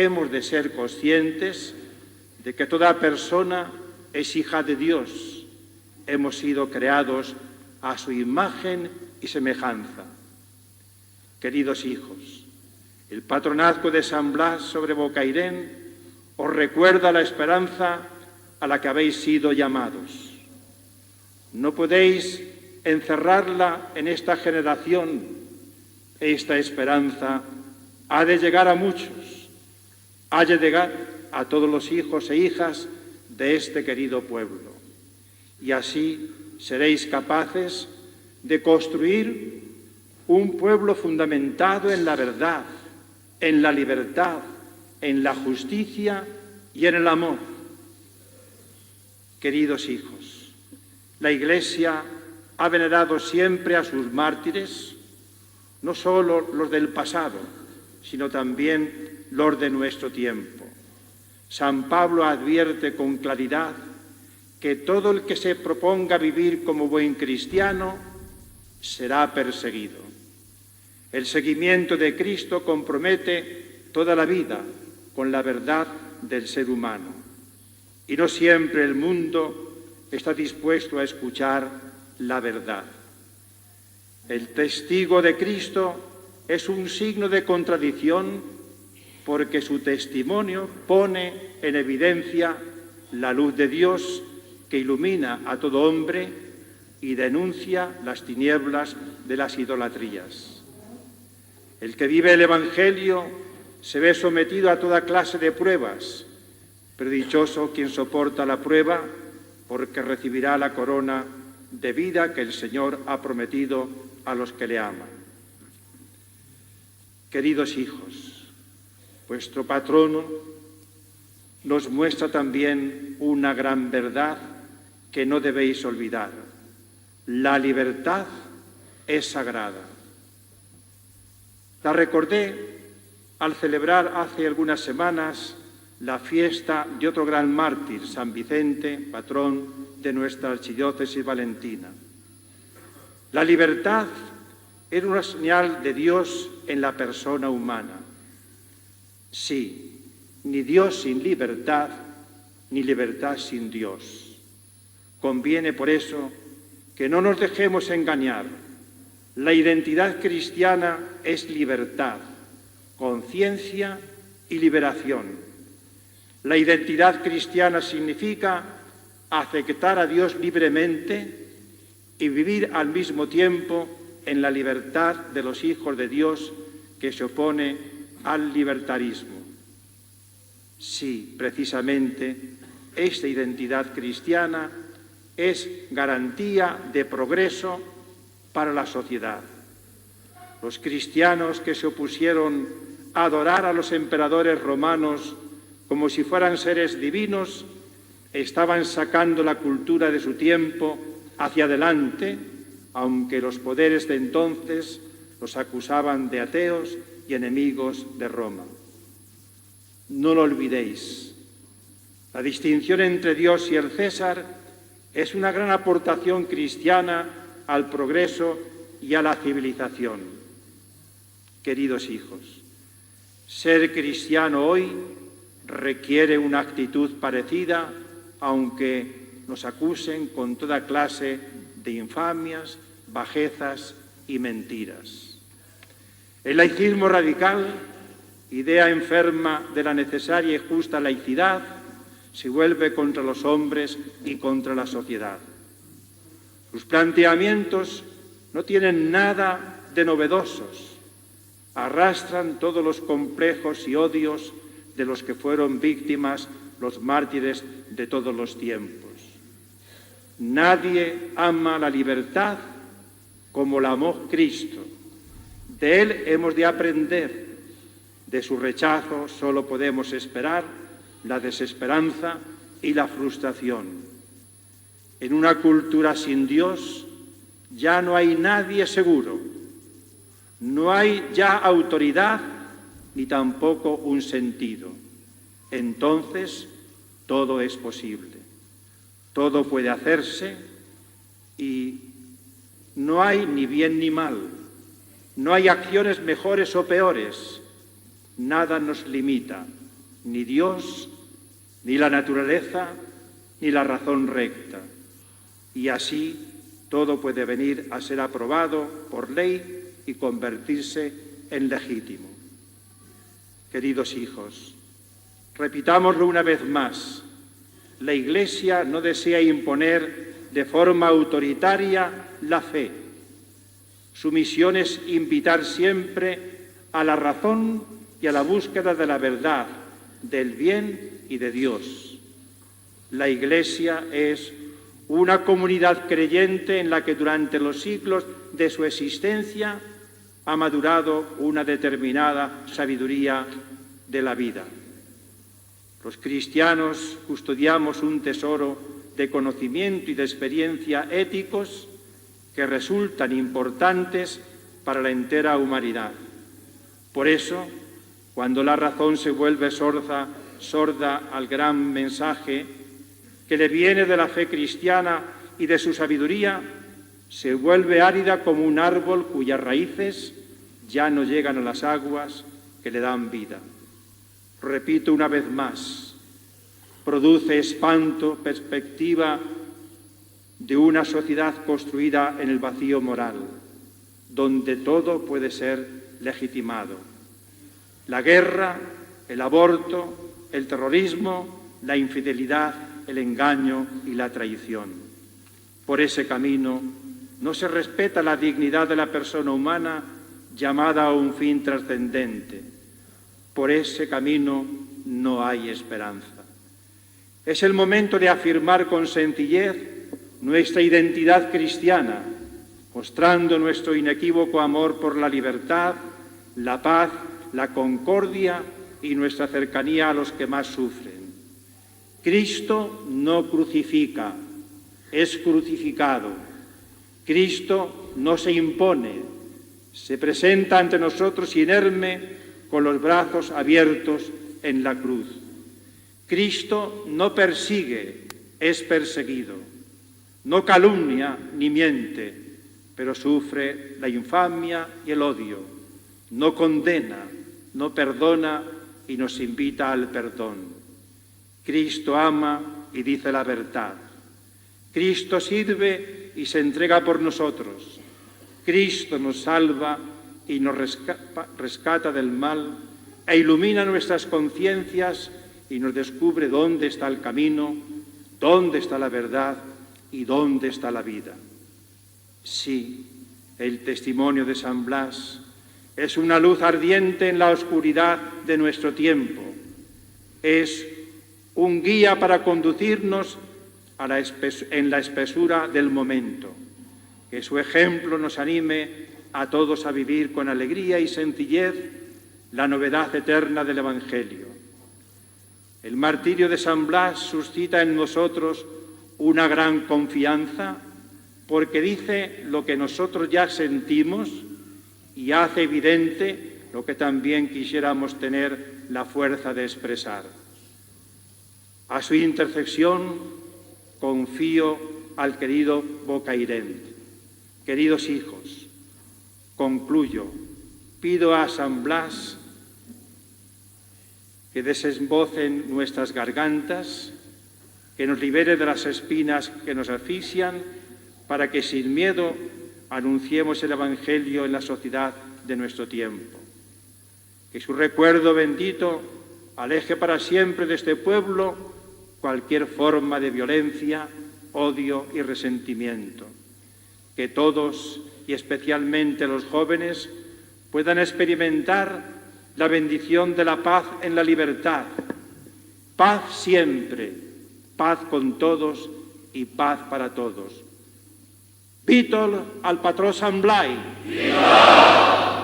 hemos de ser conscientes de que toda persona es hija de Dios. Hemos sido creados a su imagen y semejanza. Queridos hijos, el patronazgo de San Blas sobre Bocairén os recuerda la esperanza a la que habéis sido llamados. No podéis encerrarla en esta generación. Esta esperanza ha de llegar a muchos, ha de llegar a todos los hijos e hijas de este querido pueblo. Y así seréis capaces de construir un pueblo fundamentado en la verdad, en la libertad, en la justicia y en el amor. Queridos hijos, la Iglesia ha venerado siempre a sus mártires, no solo los del pasado, sino también los de nuestro tiempo. San Pablo advierte con claridad que todo el que se proponga vivir como buen cristiano será perseguido. El seguimiento de Cristo compromete toda la vida con la verdad del ser humano. Y no siempre el mundo está dispuesto a escuchar la verdad. El testigo de Cristo es un signo de contradicción porque su testimonio pone en evidencia la luz de Dios que ilumina a todo hombre y denuncia las tinieblas de las idolatrías. El que vive el Evangelio se ve sometido a toda clase de pruebas, pero dichoso quien soporta la prueba, porque recibirá la corona de vida que el Señor ha prometido a los que le aman. Queridos hijos, vuestro patrono nos muestra también una gran verdad que no debéis olvidar. La libertad es sagrada. La recordé al celebrar hace algunas semanas la fiesta de otro gran mártir, San Vicente, patrón de nuestra archidiócesis valentina. La libertad era una señal de Dios en la persona humana. Sí, ni Dios sin libertad, ni libertad sin Dios. Conviene por eso que no nos dejemos engañar. La identidad cristiana es libertad, conciencia y liberación. La identidad cristiana significa aceptar a Dios libremente y vivir al mismo tiempo en la libertad de los hijos de Dios que se opone al libertarismo. Sí, precisamente, esta identidad cristiana es garantía de progreso para la sociedad. Los cristianos que se opusieron a adorar a los emperadores romanos como si fueran seres divinos, estaban sacando la cultura de su tiempo hacia adelante, aunque los poderes de entonces los acusaban de ateos y enemigos de Roma. No lo olvidéis. La distinción entre Dios y el César es una gran aportación cristiana al progreso y a la civilización. Queridos hijos, ser cristiano hoy requiere una actitud parecida, aunque nos acusen con toda clase de infamias, bajezas y mentiras. El laicismo radical, idea enferma de la necesaria y justa laicidad, se vuelve contra los hombres y contra la sociedad. Sus planteamientos no tienen nada de novedosos, arrastran todos los complejos y odios de los que fueron víctimas los mártires de todos los tiempos. Nadie ama la libertad como la amó Cristo. De él hemos de aprender. De su rechazo solo podemos esperar la desesperanza y la frustración. En una cultura sin Dios ya no hay nadie seguro. No hay ya autoridad ni tampoco un sentido. Entonces todo es posible. Todo puede hacerse y no hay ni bien ni mal. No hay acciones mejores o peores. Nada nos limita. ni Dios, ni la naturaleza, ni la razón recta. Y así todo puede venir a ser aprobado por ley y convertirse en legítimo. Queridos hijos, repitámoslo una vez más. La Iglesia no desea imponer de forma autoritaria la fe. Su misión es invitar siempre a la razón y a la búsqueda de la verdad, del bien y de Dios. La Iglesia es una comunidad creyente en la que durante los siglos de su existencia ha madurado una determinada sabiduría de la vida. Los cristianos custodiamos un tesoro de conocimiento y de experiencia éticos que resultan importantes para la entera humanidad. Por eso, cuando la razón se vuelve sorda al gran mensaje que le viene de la fe cristiana y de su sabiduría, se vuelve árida como un árbol cuyas raíces ya no llegan a las aguas que le dan vida. Repito una vez más, produce espanto, perspectiva de una sociedad construida en el vacío moral, donde todo puede ser legitimado. La guerra, el aborto, el terrorismo, la infidelidad, el engaño y la traición. Por ese camino no se respeta la dignidad de la persona humana llamada a un fin trascendente. Por ese camino no hay esperanza. Es el momento de afirmar con sencillez nuestra identidad cristiana, mostrando nuestro inequívoco amor por la libertad, la paz, la concordia y nuestra cercanía a los que más sufren. Cristo no crucifica, es crucificado. Cristo no se impone, se presenta ante nosotros inerme con los brazos abiertos en la cruz. Cristo no persigue, es perseguido. No calumnia ni miente, pero sufre la infamia y el odio. No condena, no perdona y nos invita al perdón. Cristo ama y dice la verdad. Cristo sirve y se entrega por nosotros. Cristo nos salva y nos rescata del mal e ilumina nuestras conciencias y nos descubre dónde está el camino, dónde está la verdad y dónde está la vida. Sí, el testimonio de San Blas es una luz ardiente en la oscuridad de nuestro tiempo. Es un guía para conducirnos en la espesura del momento. Que su ejemplo nos anime a todos a vivir con alegría y sencillez la novedad eterna del Evangelio. El martirio de San Blas suscita en nosotros una gran confianza porque dice lo que nosotros ya sentimos y hace evidente lo que también quisiéramos tener la fuerza de expresar. A su intercesión confío al querido Bocairent. Queridos hijos, concluyo, pido a San Blas que desembocen nuestras gargantas, que nos libere de las espinas que nos asfixian, para que sin miedo anunciemos el Evangelio en la sociedad de nuestro tiempo. Que su recuerdo bendito aleje para siempre de este pueblo cualquier forma de violencia, odio y resentimiento. Que todos, y especialmente los jóvenes, puedan experimentar la bendición de la paz en la libertad. Paz siempre, paz con todos y paz para todos. Vítol al patró Sant Blai. ¡Viva!